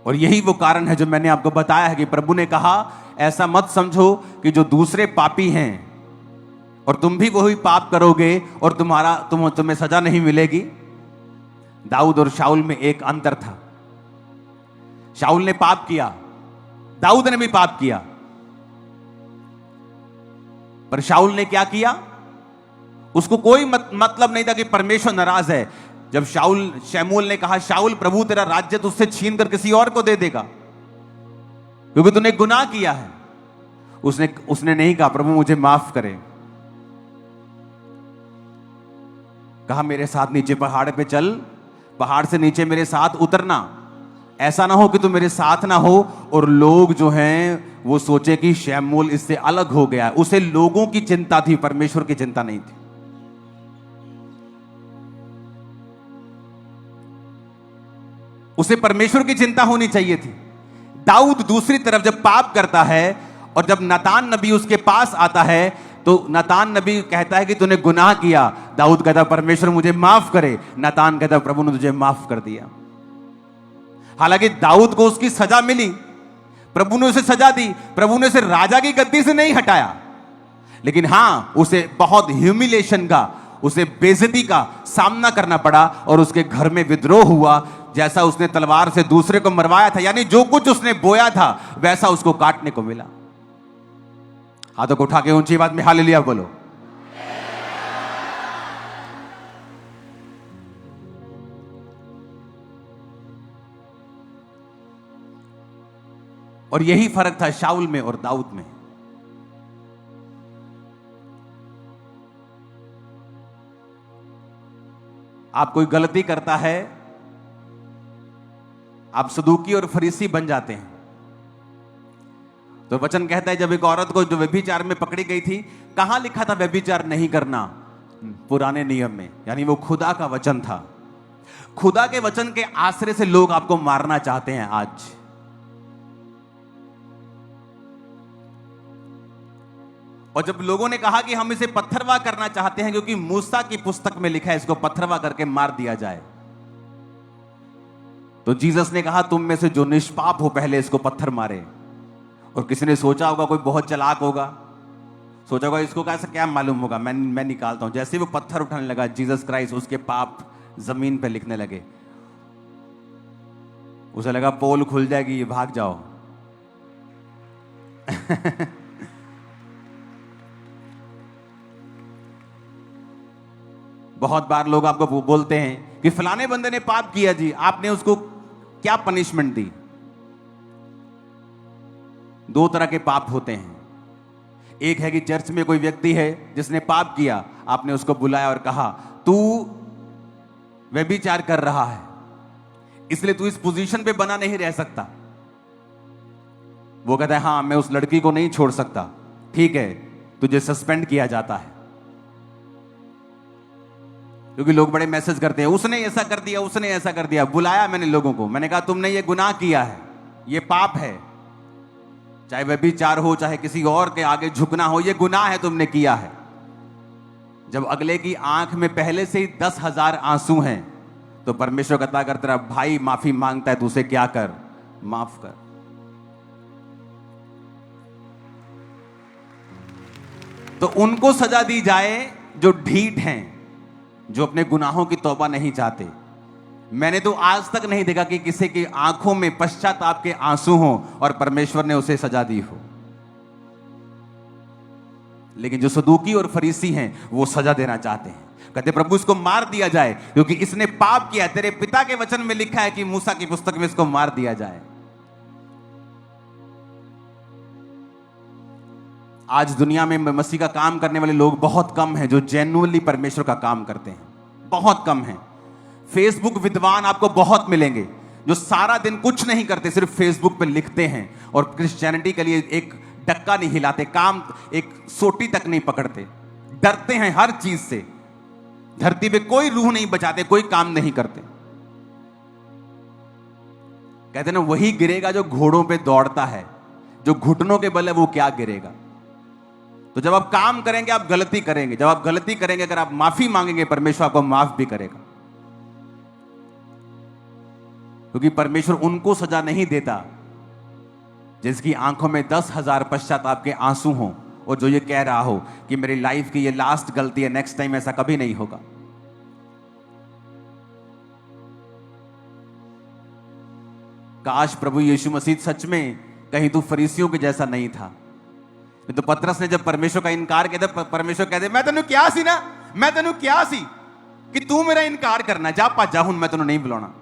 Speaker 1: और यही वो कारण है जो मैंने आपको बताया है कि प्रभु ने कहा ऐसा मत समझो कि जो दूसरे पापी हैं और तुम भी वही पाप करोगे और तुम्हें सजा नहीं मिलेगी। दाऊद और शाऊल में एक अंतर था। शाऊल ने पाप किया, दाऊद ने भी पाप किया, पर शाऊल ने क्या किया, उसको कोई मतलब नहीं था कि परमेश्वर नाराज है। जब शमूएल ने कहा शाऊल प्रभु तेरा राज्य तुझसे छीन कर किसी और को दे देगा क्योंकि तूने गुनाह किया है, उसने नहीं कहा प्रभु मुझे माफ करे। कहा मेरे साथ नीचे पहाड़ पे चल, पहाड़ से नीचे मेरे साथ उतरना, ऐसा ना हो कि तू मेरे साथ ना हो और लोग जो हैं वो सोचे कि शमूएल इससे अलग हो गया। उसे लोगों की चिंता थी, परमेश्वर की चिंता नहीं थी। उसे परमेश्वर की चिंता होनी चाहिए थी। दाऊद दूसरी तरफ जब पाप करता है और जब नातान नबी उसके पास आता है तो नातान नबी कहता है कि तूने गुनाह किया। दाऊद कहता परमेश्वर मुझे माफ करे। नातान कहता प्रभु ने तुझे माफ कर दिया। हालांकि दाऊद को उसकी सजा मिली, प्रभु ने उसे सजा दी, प्रभु ने उसे राजा की गद्दी से नहीं हटाया, लेकिन हां उसे बहुत ह्यूमिलेशन का, उसे बेइज्जती का सामना करना पड़ा और उसके घर में विद्रोह हुआ। जैसा उसने तलवार से दूसरे को मरवाया था, यानी जो कुछ उसने बोया था वैसा उसको काटने को मिला। हाथों को उठा के ऊंची आवाज में हालेलुया बोलो। और यही फर्क था शाऊल में और दाऊद में। आप कोई गलती करता है, आप सदूकी और फरीसी बन जाते हैं। तो वचन कहता है जब एक औरत को जो व्यभिचार में पकड़ी गई थी, कहां लिखा था व्यभिचार नहीं करना? पुराने नियम में, यानी वो खुदा का वचन था। खुदा के वचन के आश्रय से लोग आपको मारना चाहते हैं आज। और जब लोगों ने कहा कि हम इसे पत्थरवा करना चाहते हैं क्योंकि मूसा की पुस्तक में लिखा है इसको पत्थरवा करके मार दिया जाए, तो जीसस ने कहा तुम में से जो निष्पाप हो पहले इसको पत्थर मारे। और किसी ने सोचा होगा, कोई बहुत चालाक होगा, सोचा होगा इसको कैसे क्या मालूम होगा, मैं निकालता हूं। जैसे वो पत्थर उठाने लगा जीसस क्राइस्ट, उसके पाप जमीन पे लिखने लगे। उसे लगा पोल खुल जाएगी, ये भाग जाओ। बहुत बार लोग आपको बोलते हैं कि फलाने बंदे ने पाप किया जी, आपने उसको क्या पनिशमेंट दी। दो तरह के पाप होते हैं। एक है कि चर्च में कोई व्यक्ति है जिसने पाप किया, आपने उसको बुलाया और कहा तू व्यभिचार कर रहा है, इसलिए तू इस पोजीशन पे बना नहीं रह सकता। वो कहता है हाँ मैं उस लड़की को नहीं छोड़ सकता, ठीक है, तुझे सस्पेंड किया जाता है। क्योंकि लोग बड़े मैसेज करते हैं उसने ऐसा कर दिया, उसने ऐसा कर दिया। बुलाया मैंने लोगों को, मैंने कहा तुमने ये गुनाह किया है, ये पाप है, चाहे व्यभिचार हो चाहे किसी और के आगे झुकना हो, ये गुनाह है, तुमने किया है। जब अगले की आंख में पहले से ही 10,000 आंसू हैं तो परमेश्वर कहता अगर तेरा भाई माफी मांगता है तो उसे क्या कर, माफ कर। तो उनको सजा दी जाए जो ढीठ हैं, जो अपने गुनाहों की तौबा नहीं चाहते। मैंने तो आज तक नहीं देखा कि किसी की आंखों में पश्चाताप के आंसू हों और परमेश्वर ने उसे सजा दी हो। लेकिन जो सदूकी और फरीसी हैं वो सजा देना चाहते हैं, कहते प्रभु इसको मार दिया जाए क्योंकि इसने पाप किया। तेरे पिता के वचन में लिखा है कि मूसा की पुस्तक में इसको मार दिया जाए। आज दुनिया में मसीह का काम करने वाले लोग बहुत कम हैं जो जेन्युइनली परमेश्वर का काम करते हैं, बहुत कम हैं। फेसबुक विद्वान आपको बहुत मिलेंगे जो सारा दिन कुछ नहीं करते, सिर्फ फेसबुक पे लिखते हैं और क्रिश्चियनिटी के लिए एक डक्का नहीं हिलाते, काम एक सोटी तक नहीं पकड़ते, डरते हैं हर चीज से, धरती पे कोई रूह नहीं बचाते, कोई काम नहीं करते। कहते ना वही गिरेगा जो घोड़ों पे दौड़ता है, जो घुटनों के बल है वो क्या गिरेगा। तो जब आप काम करेंगे आप गलती करेंगे, जब आप गलती करेंगे अगर आप माफी मांगेंगे परमेश्वर आपको माफ भी करेगा। क्योंकि परमेश्वर उनको सजा नहीं देता जिसकी आंखों में 10,000 पश्चाताप के आंसू हों और जो ये कह रहा हो कि मेरी लाइफ की ये लास्ट गलती है, नेक्स्ट टाइम ऐसा कभी नहीं होगा। काश प्रभु यीशु मसीह सच में कहीं तू फरीसियों के जैसा नहीं था। तो पतरस ने जब परमेश्वर का इनकार किया था, परमेश्वर कहते मैं तेनू क्या सी ना, मैं तेनू क्या सी कि तू मेरा इनकार करना, जा भज जा हुन मैं तेनू नहीं बुलाना।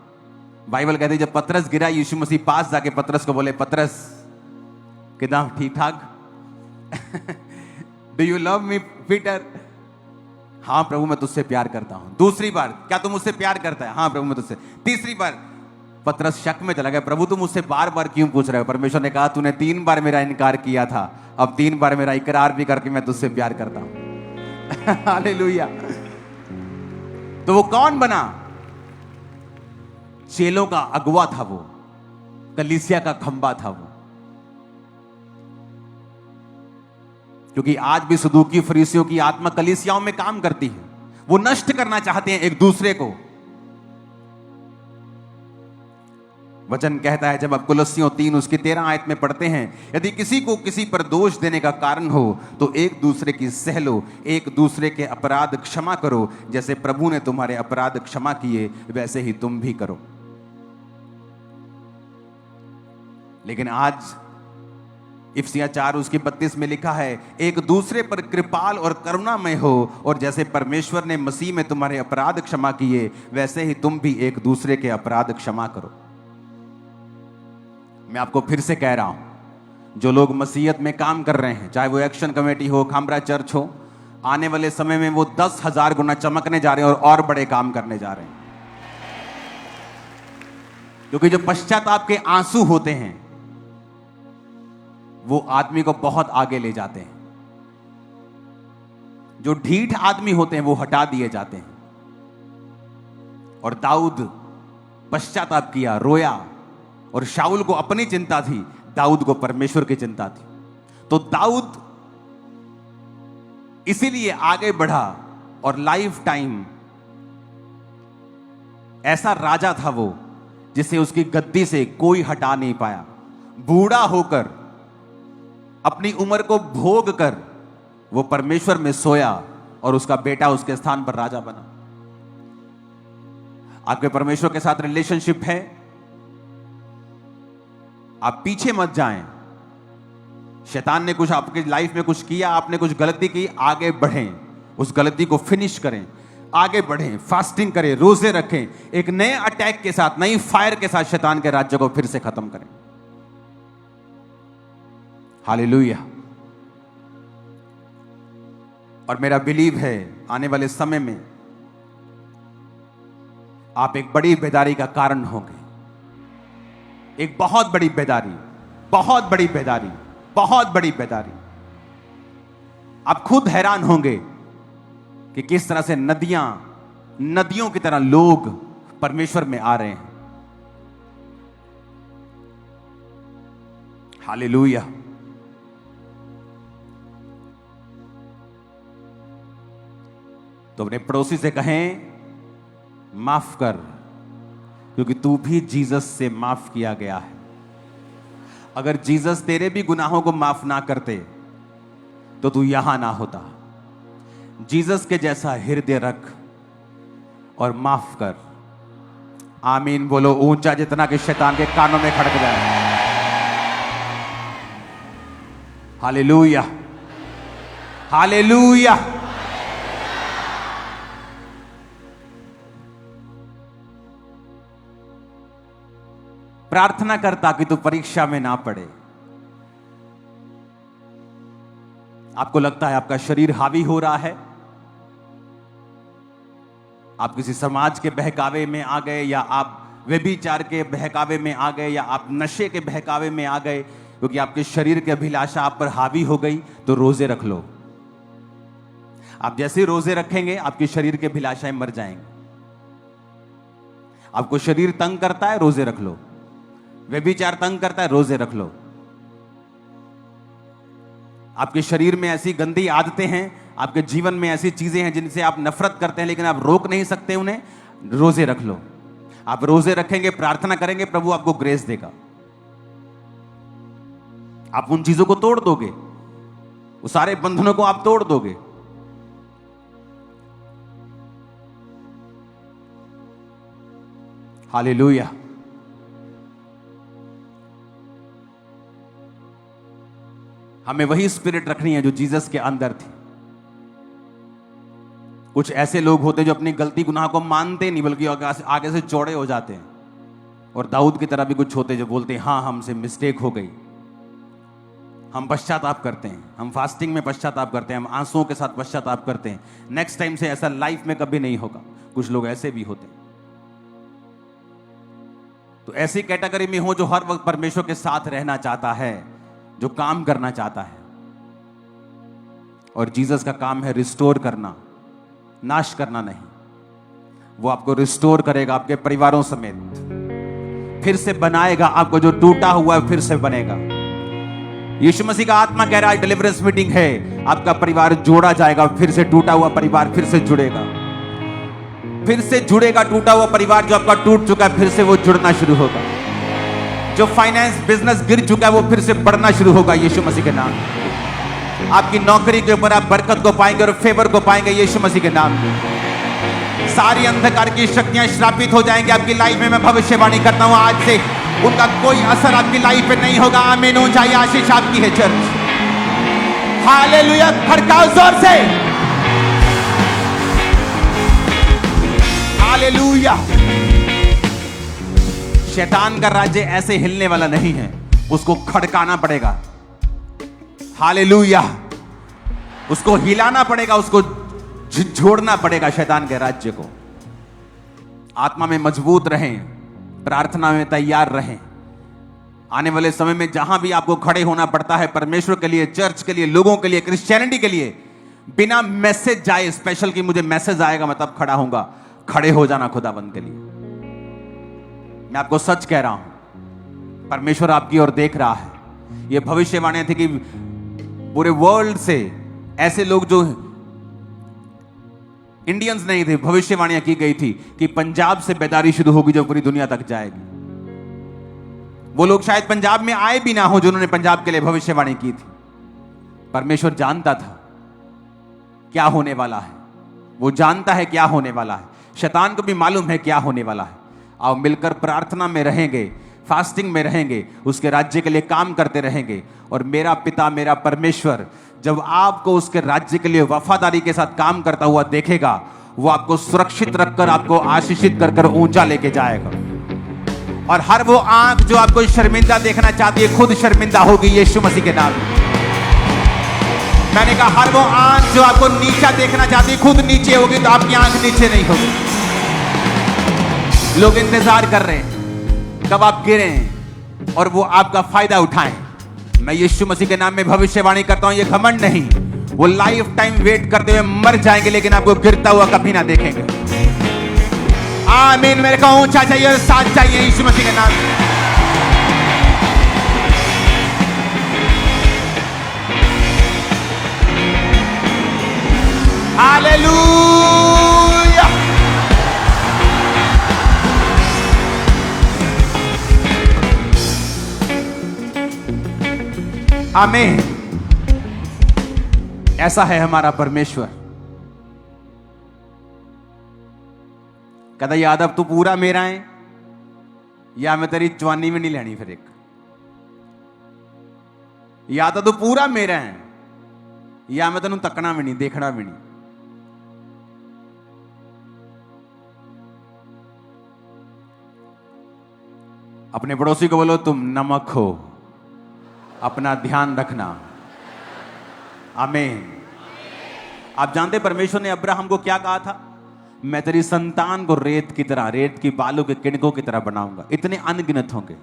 Speaker 1: बाइबल कहते जब पतरस गिरा यीशु मसीह पास जाके पतरस को बोले पतरस किदा ठीक ठाक, do you love me Peter? हाँ प्रभु मैं तुझसे प्यार करता हूं। दूसरी बार क्या तुम मुझसे प्यार करता है? हाँ प्रभु मैं तुझसे। तीसरी बार पतरस शक में चला गया, प्रभु तुम मुझसे बार बार क्यों पूछ रहे हो? परमेश्वर ने कहा तूने 3 बार मेरा इनकार किया था, अब 3 बार मेरा इकरार भी करके मैं तुझसे प्यार करता हूं। हालेलुया। तो वो कौन बना? चेलों का अगुवा था वो, कलीसिया का खंबा था वो। क्योंकि आज भी सदूकी फरीसियों की आत्मा कलीसियाओं में काम करती है, वो नष्ट करना चाहते हैं एक दूसरे को। वचन कहता है जब आप कुलस्सियों 3 उसकी 13 आयत में पढ़ते हैं, यदि किसी को किसी पर दोष देने का कारण हो तो एक दूसरे की सह लो, एक दूसरे के अपराध क्षमा करो, जैसे प्रभु ने तुम्हारे अपराध क्षमा किए वैसे ही तुम भी करो। लेकिन आज इफिसियां 4 उसकी 32 में लिखा है एक दूसरे पर कृपाल और करुणामय हो, और जैसे परमेश्वर ने मसीह में तुम्हारे अपराध क्षमा किए वैसे ही तुम भी एक दूसरे के अपराध क्षमा करो। मैं आपको फिर से कह रहा हूं, जो लोग मसीहत में काम कर रहे हैं, चाहे वो एक्शन कमेटी हो, खामरा चर्च हो, आने वाले समय में वो 10,000 गुना चमकने जा रहे हैं और बड़े काम करने जा रहे हैं। क्योंकि जो पश्चाताप के आंसू होते हैं वो आदमी को बहुत आगे ले जाते हैं, जो ढीठ आदमी होते हैं वो हटा दिए जाते हैं। और दाऊद पश्चाताप किया, रोया, और शाऊल को अपनी चिंता थी, दाऊद को परमेश्वर की चिंता थी। तो दाऊद इसीलिए आगे बढ़ा और लाइफ टाइम ऐसा राजा था वो जिसे उसकी गद्दी से कोई हटा नहीं पाया। बूढ़ा होकर अपनी उम्र को भोग कर वो परमेश्वर में सोया और उसका बेटा उसके स्थान पर राजा बना। आपके परमेश्वर के साथ रिलेशनशिप है, आप पीछे मत जाएं। शैतान ने कुछ आपकी लाइफ में कुछ किया, आपने कुछ गलती की, आगे बढ़ें, उस गलती को फिनिश करें। आगे बढ़ें, फास्टिंग करें, रोजे रखें, एक नए अटैक के साथ, नई फायर के साथ शैतान के राज्य को फिर से खत्म करें। हालेलुया। और मेरा बिलीव है आने वाले समय में आप एक बड़ी बेदारी का कारण होंगे, एक बहुत बड़ी बेदारी, बहुत बड़ी बेदारी, बहुत बड़ी बेदारी। आप खुद हैरान होंगे कि किस तरह से नदियों की तरह लोग परमेश्वर में आ रहे हैं। हालेलुया। तो अपने पड़ोसी से कहें, माफ कर, क्योंकि तू भी जीसस से माफ किया गया है। अगर जीसस तेरे भी गुनाहों को माफ ना करते तो तू यहां ना होता। जीसस के जैसा हृदय रख और माफ कर। आमीन बोलो ऊंचा, जितना कि शैतान के कानों में खड़क जाए। Hallelujah, hallelujah. प्रार्थना करता कि तू परीक्षा में ना पड़े। आपको लगता है आपका शरीर हावी हो रहा है, आप किसी समाज के बहकावे में आ गए, या आप व्यभिचार के बहकावे में आ गए, या आप नशे के बहकावे में आ गए, क्योंकि आपके शरीर की अभिलाषा आप पर हावी हो गई, तो रोजे रख लो। आप जैसे रोजे रखेंगे आपके शरीर की अभिलाषाएं मर जाएंगे। आपको शरीर तंग करता है, रोजे रख लो। व्यभिचार तंग करता है, रोजे रख लो। आपके शरीर में ऐसी गंदी आदतें हैं, आपके जीवन में ऐसी चीजें हैं जिनसे आप नफरत करते हैं लेकिन आप रोक नहीं सकते उन्हें, रोजे रख लो। आप रोजे रखेंगे, प्रार्थना करेंगे, प्रभु आपको ग्रेस देगा। आप उन चीजों को तोड़ दोगे, उस सारे बंधनों को आप तोड़ दोगे। हालेलुया। हमें वही स्पिरिट रखनी है जो जीसस के अंदर थी। कुछ ऐसे लोग होते जो अपनी गलती गुनाह को मानते नहीं, बल्कि आगे से चौड़े हो जाते हैं। और दाऊद की तरह भी कुछ होते जो बोलते हैं, हाँ हमसे मिस्टेक हो गई। हम पश्चाताप करते हैं, हम फास्टिंग में पश्चाताप करते हैं, हम आंसुओं के साथ पश्चाताप करते हैं। नेक्स्ट टाइम से ऐसा लाइफ में कभी नहीं होगा। कुछ लोग ऐसे भी होते हैं। तो ऐसी कैटेगरी में हो जो हर वक्त परमेश्वर के साथ रहना चाहता है, जो काम करना चाहता है। और जीसस का काम है रिस्टोर करना, नाश करना नहीं। वो आपको रिस्टोर करेगा, आपके परिवारों समेत फिर से बनाएगा। आपको जो टूटा हुआ है फिर से बनेगा। यीशु मसीह का आत्मा कह रहा है डिलीवरेंस मीटिंग है, आपका परिवार जोड़ा जाएगा, फिर से टूटा हुआ परिवार फिर से जुड़ेगा, फिर से जुड़ेगा। टूटा हुआ परिवार जो आपका टूट चुका है, फिर से वो जुड़ना शुरू होगा। जो फाइनेंस बिजनेस गिर चुका है वो फिर से बढ़ना शुरू होगा यीशु मसीह के नाम। आपकी नौकरी के ऊपर आप बरकत को पाएंगे और फेवर को पाएंगे यीशु मसीह के नाम। सारी अंधकार की शक्तियां श्रापित हो जाएंगी आपकी लाइफ में। मैं भविष्यवाणी करता हूं, आज से उनका कोई असर आपकी लाइफ पे नहीं होगा। आमीन। ऊंचाई आशीष आपकी है चर्च। हालेलुया। खड़काओ जोर से। हालेलुया। शैतान का राज्य ऐसे हिलने वाला नहीं है, उसको खड़काना पड़ेगा। हालेलुया। उसको हिलाना पड़ेगा, उसको झोड़ना पड़ेगा शैतान के राज्य को। आत्मा में मजबूत रहें, प्रार्थना में तैयार रहें। आने वाले समय में जहां भी आपको खड़े होना पड़ता है परमेश्वर के लिए, चर्च के लिए, लोगों के लिए, क्रिश्चियनिटी के लिए, बिना मैसेज जाए स्पेशल कि मुझे मैसेज आएगा मैं तब खड़ा होऊंगा, खड़े हो जाना खुदाबंद के लिए। मैं आपको सच कह रहा हूं, परमेश्वर आपकी ओर देख रहा है। यह भविष्यवाणी थी कि पूरे वर्ल्ड से ऐसे लोग जो इंडियंस नहीं थे, भविष्यवाणियां की गई थी कि पंजाब से बेदारी शुरू होगी जो पूरी दुनिया तक जाएगी। वो लोग शायद पंजाब में आए भी ना हो जिन्होंने पंजाब के लिए भविष्यवाणी की थी। परमेश्वर जानता था क्या होने वाला है, वो जानता है क्या होने वाला है। शैतान को भी मालूम है क्या होने वाला है। आओ मिलकर प्रार्थना में रहेंगे, फास्टिंग में रहेंगे, उसके राज्य के लिए काम करते रहेंगे। और मेरा पिता, मेरा परमेश्वर जब आपको उसके राज्य के लिए वफादारी के साथ काम करता हुआ देखेगा, वो आपको सुरक्षित रखकर आपको आशीषित कर कर ऊंचा लेके जाएगा। और हर वो आंख जो आपको शर्मिंदा देखना चाहती है खुद शर्मिंदा होगी यीशु मसीह के नाम में। मैंने कहा हर वो आंख जो आपको नीचा देखना चाहती है खुद नीचे होगी, तो आपकी आंख नीचे नहीं होगी। लोग इंतजार कर रहे हैं कब आप गिरें और वो आपका फायदा उठाएं। मैं यीशु मसीह के नाम में भविष्यवाणी करता हूं, ये घमंड नहीं, वो लाइफ टाइम वेट करते हुए मर जाएंगे लेकिन आपको गिरता हुआ कभी ना देखेंगे। आमीन। मेरे को ऊंचा चाहिए और साथ चाहिए यीशु मसीह के नाम में। हालेलुया। आमीन। ऐसा है हमारा परमेश्वर। कहता यादव तू पूरा मेरा है या मैं तेरी जवानी में नहीं लेनी फिर एक, या तो तू पूरा मेरा है या मैं तेनू तकना भी नहीं देखना भी नहीं। अपने पड़ोसी को बोलो तुम नमक हो, अपना ध्यान रखना। आमीन। आप जानते परमेश्वर ने अब्राहम को क्या कहा था? मैं तेरी संतान को रेत की तरह, रेत की बालू के किणकों की तरह बनाऊंगा। इतने अनगिनत होंगे।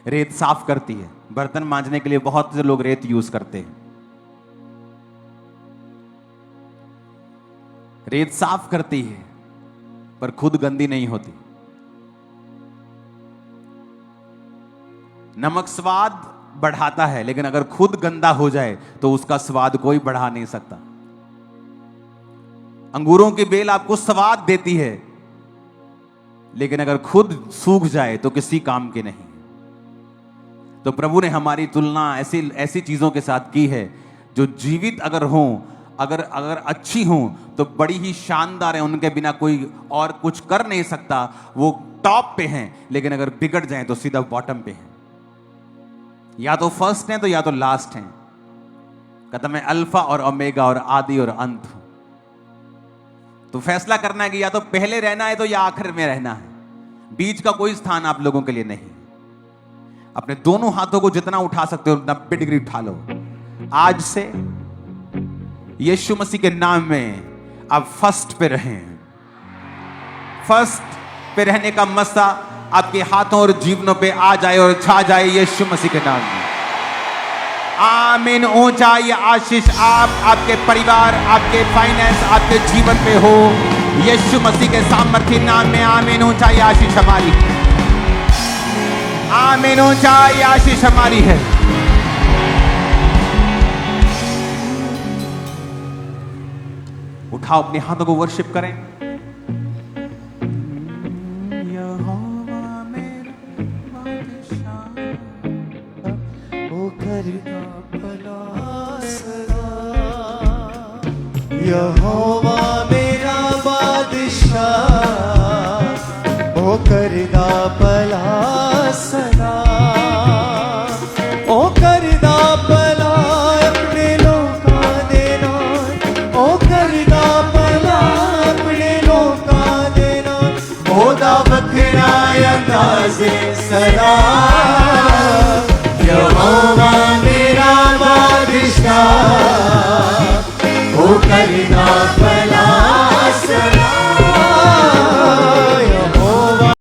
Speaker 1: रेत साफ करती है, बर्तन मांजने के लिए बहुत से लोग रेत यूज करते हैं। रेत साफ करती है पर खुद गंदी नहीं होती। नमक स्वाद बढ़ाता है लेकिन अगर खुद गंदा हो जाए तो उसका स्वाद कोई बढ़ा नहीं सकता। अंगूरों की बेल आपको स्वाद देती है लेकिन अगर खुद सूख जाए तो किसी काम की नहीं। तो प्रभु ने हमारी तुलना ऐसी चीजों के साथ की है जो जीवित अगर हो, अगर अच्छी हो तो बड़ी ही शानदार है, उनके बिना कोई और कुछ कर नहीं सकता। वो टॉप पे हैं लेकिन अगर बिगड़ जाए तो सीधा बॉटम पे हैं। या तो फर्स्ट हैं तो या तो लास्ट हैं। कहता मैं अल्फा और ओमेगा और आदि और अंत हूं। तो फैसला करना है कि या तो पहले रहना है तो या आखिर में रहना है। बीच का कोई स्थान आप लोगों के लिए नहीं। अपने दोनों हाथों को जितना उठा सकते हो 90 डिग्री उठा लो। आज से यीशु मसीह के नाम में आप फर्स्ट पे रहें। फर्स्ट पे रहने का मसा आपके हाथों और जीवनों पे आ जाए और छा जाए यीशु मसीह के नाम में। आमीन। ऊंचा ये आशीष आप, आपके परिवार, आपके फाइनेंस, आपके जीवन पे हो यीशु मसीह के सामर्थ्य नाम में। आमीन। ऊंचा ये आशीष हमारी है। आमीन। ऊंचा ये आशीष हमारी है। उठाओ अपने हाथों को, वर्शिप करें।
Speaker 5: यहोवा मेरा बादशाह, ओ करदा भला सदा, ओ करदा भला अपने लोकां दे नाल, ओ करदा भला अपने लोकां दे नाल, ओदा वखरा अंदाज़े सदा। यहोवा मेरा बादशाह, ओ करदा